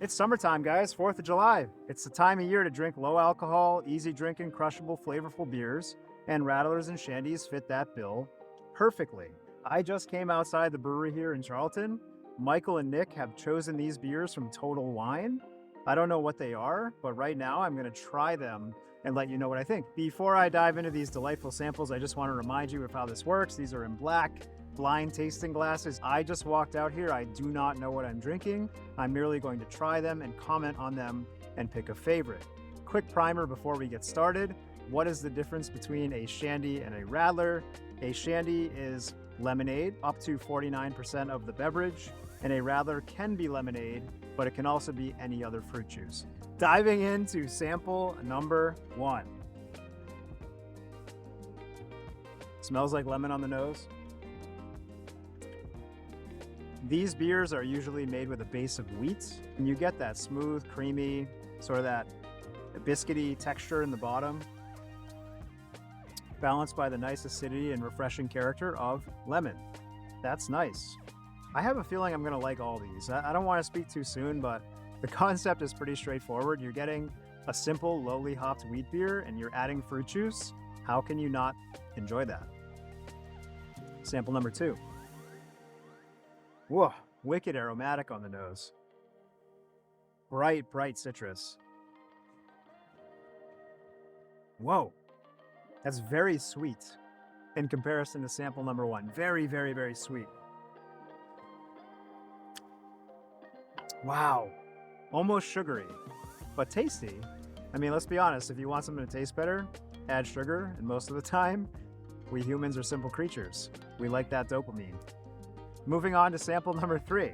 It's summertime, guys, 4th of July. It's the time of year to drink low alcohol, easy drinking, crushable, flavorful beers, and Rattlers and Shandies fit that bill perfectly. I just came outside the brewery here in Charlton. Michael and Nick have chosen these beers from Total Wine. I don't know what they are, but right now I'm going to try them and let you know what I think. Before I dive into these delightful samples, I just want to remind you of how this works. These are in black, blind tasting glasses. I just walked out here. I do not know what I'm drinking. I'm merely going to try them and comment on them and pick a favorite. Quick primer before we get started. What is the difference between a Shandy and a Radler? A Shandy is lemonade, up to 49% of the beverage, and a Radler can be lemonade, but it can also be any other fruit juice. Diving into sample number 1. Smells like lemon on the nose. These beers are usually made with a base of wheat, and you get that smooth, creamy, sort of that biscuity texture in the bottom, balanced by the nice acidity and refreshing character of lemon. That's nice. I have a feeling I'm going to like all these. I don't want to speak too soon, but the concept is pretty straightforward. You're getting a simple, lowly hopped wheat beer, and you're adding fruit juice. How can you not enjoy that? Sample number 2. Whoa, wicked aromatic on the nose. Bright, bright citrus. Whoa, that's very sweet in comparison to sample number 1. Very, very, very sweet. Wow, almost sugary, but tasty. I mean, let's be honest, if you want something to taste better, add sugar, and most of the time, we humans are simple creatures. We like that dopamine. Moving on to sample number 3.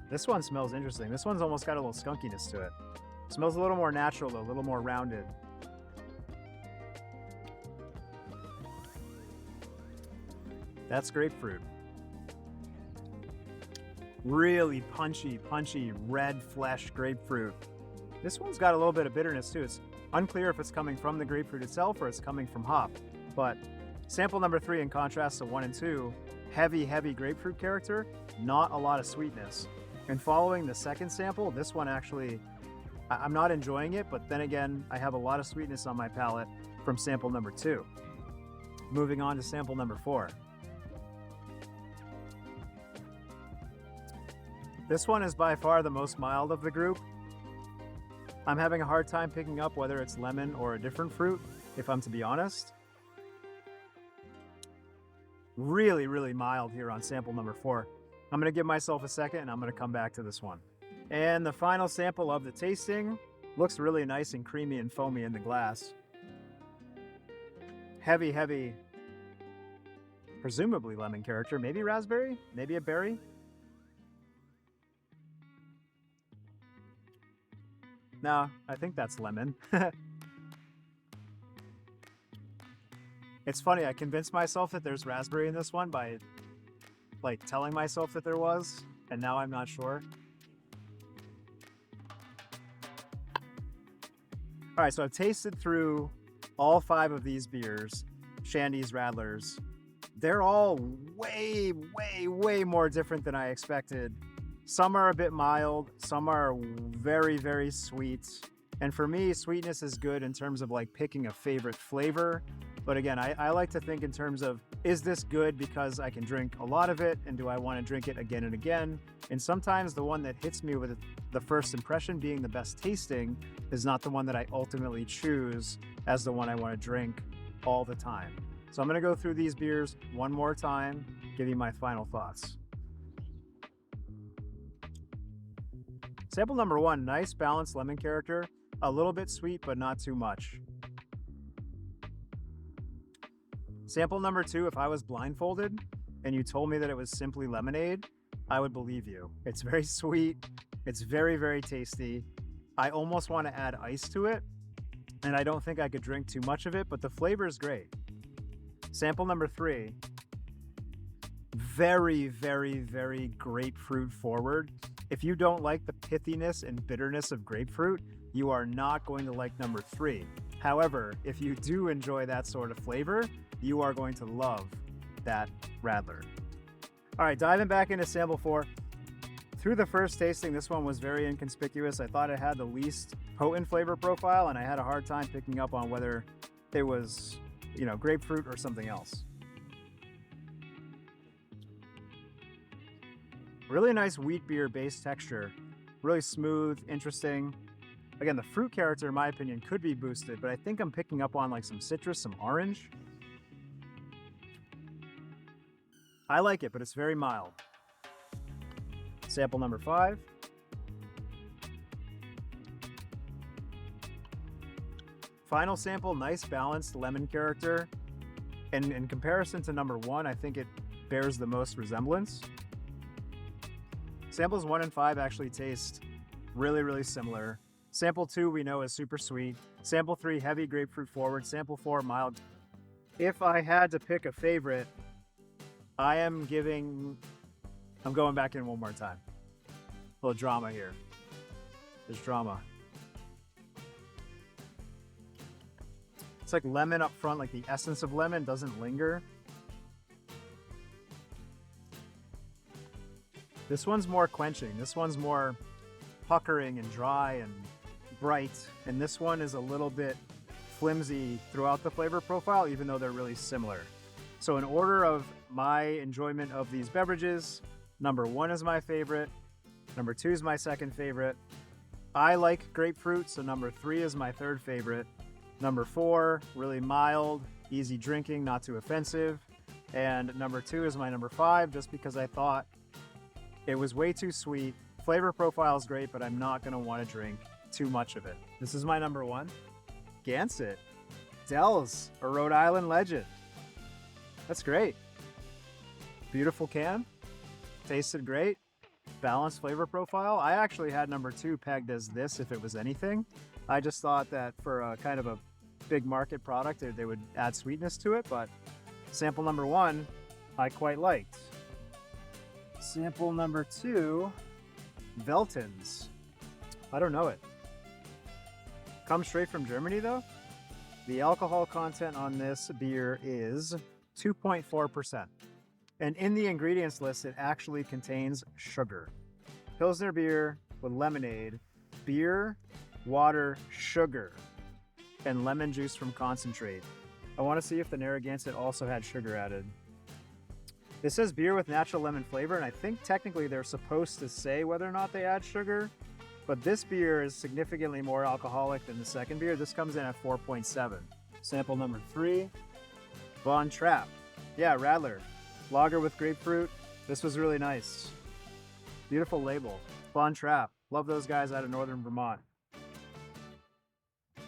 This one smells interesting. This one's almost got a little skunkiness to it. Smells a little more natural, though, a little more rounded. That's grapefruit. Really punchy red flesh grapefruit. This one's got a little bit of bitterness too. It's unclear if it's coming from the grapefruit itself or it's coming from hop. But sample number 3, in contrast to 1 and 2, heavy grapefruit character, not a lot of sweetness. And following the second sample, this one actually, I'm not enjoying it, but then again, I have a lot of sweetness on my palate from sample number 2. Moving on to sample number 4. This one is by far the most mild of the group. I'm having a hard time picking up whether it's lemon or a different fruit, if I'm to be honest. Really, really mild here on sample number 4. I'm going to give myself a second and I'm going to come back to this one. And the final sample of the tasting looks really nice and creamy and foamy in the glass. Heavy, presumably lemon character, maybe raspberry, maybe a berry. No, I think that's lemon. It's funny, I convinced myself that there's raspberry in this one by like telling myself that there was, and now I'm not sure. All right, so I've tasted through all 5 of these beers, Shandy's, Radlers. They're all way more different than I expected. Some are a bit mild, some are very, very sweet. And for me, sweetness is good in terms of like picking a favorite flavor. But again, I like to think in terms of, is this good because I can drink a lot of it, and do I want to drink it again and again? And sometimes the one that hits me with the first impression being the best tasting is not the one that I ultimately choose as the one I want to drink all the time. So I'm going to go through these beers one more time, give you my final thoughts. Sample number 1, nice balanced lemon character, a little bit sweet, but not too much. Sample number 2, if I was blindfolded and you told me that it was simply lemonade, I would believe you. It's very sweet. It's very, very tasty. I almost want to add ice to it, and I don't think I could drink too much of it, but the flavor is great. Sample number 3, very grapefruit forward. If you don't like the pithiness and bitterness of grapefruit, you are not going to like number 3. However, if you do enjoy that sort of flavor, you are going to love that Radler. All right, diving back into sample 4. through the first tasting, this one was very inconspicuous. I thought it had the least potent flavor profile, and I had a hard time picking up on whether it was, you know, grapefruit or something else. Really nice wheat beer base texture. Really smooth, interesting. Again, the fruit character, in my opinion, could be boosted, but I think I'm picking up on like some citrus, some orange. I like it, but it's very mild. Sample number 5. Final sample, nice balanced lemon character. And in comparison to number 1, I think it bears the most resemblance. Samples 1 and 5 actually taste really, really similar. Sample 2 we know is super sweet. Sample 3, heavy grapefruit forward. Sample 4, mild. If I had to pick a favorite, I'm going back in one more time. A little drama here. There's drama. It's like lemon up front, like the essence of lemon doesn't linger. This one's more quenching. This one's more puckering and dry and bright. And this one is a little bit flimsy throughout the flavor profile, even though they're really similar. So in order of my enjoyment of these beverages, number 1 is my favorite. Number 2 is my second favorite. I like grapefruit, so number 3 is my third favorite. Number 4, really mild, easy drinking, not too offensive. And number 2 is my number 5, just because I thought it was way too sweet. Flavor profile is great, but I'm not gonna wanna drink too much of it. This is my number 1, Gansett. Dell's, a Rhode Island legend. That's great. Beautiful can, tasted great, balanced flavor profile. I actually had number 2 pegged as this if it was anything. I just thought that for a kind of a big market product, they would add sweetness to it, but sample number 1, I quite liked. Sample number 2, Veltins. I don't know it. Comes straight from Germany though. The alcohol content on this beer is 2.4%. And in the ingredients list, it actually contains sugar. Pilsner beer with lemonade, beer, water, sugar, and lemon juice from concentrate. I want to see if the Narragansett also had sugar added. This says beer with natural lemon flavor, and I think technically they're supposed to say whether or not they add sugar, but this beer is significantly more alcoholic than the second beer. This comes in at 4.7. Sample number 3, Von Trapp. Yeah, Radler. Lager with grapefruit. This was really nice. Beautiful label. Von Trapp. Love those guys out of northern Vermont.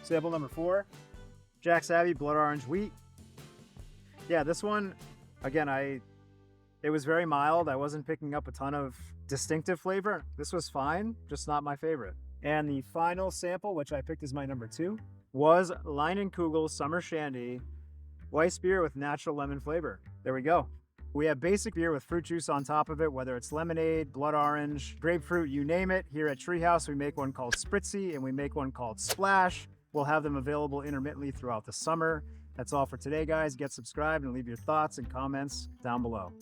Sample number 4, Jack Savvy Blood Orange Wheat. Yeah, this one, again, it was very mild. I wasn't picking up a ton of distinctive flavor. This was fine, just not my favorite. And the final sample, which I picked as my number 2, was Leinenkugel Summer Shandy Weiss beer with natural lemon flavor. There we go. We have basic beer with fruit juice on top of it, whether it's lemonade, blood orange, grapefruit, you name it. Here at Treehouse, we make one called Spritzy and we make one called Splash. We'll have them available intermittently throughout the summer. That's all for today, guys. Get subscribed and leave your thoughts and comments down below.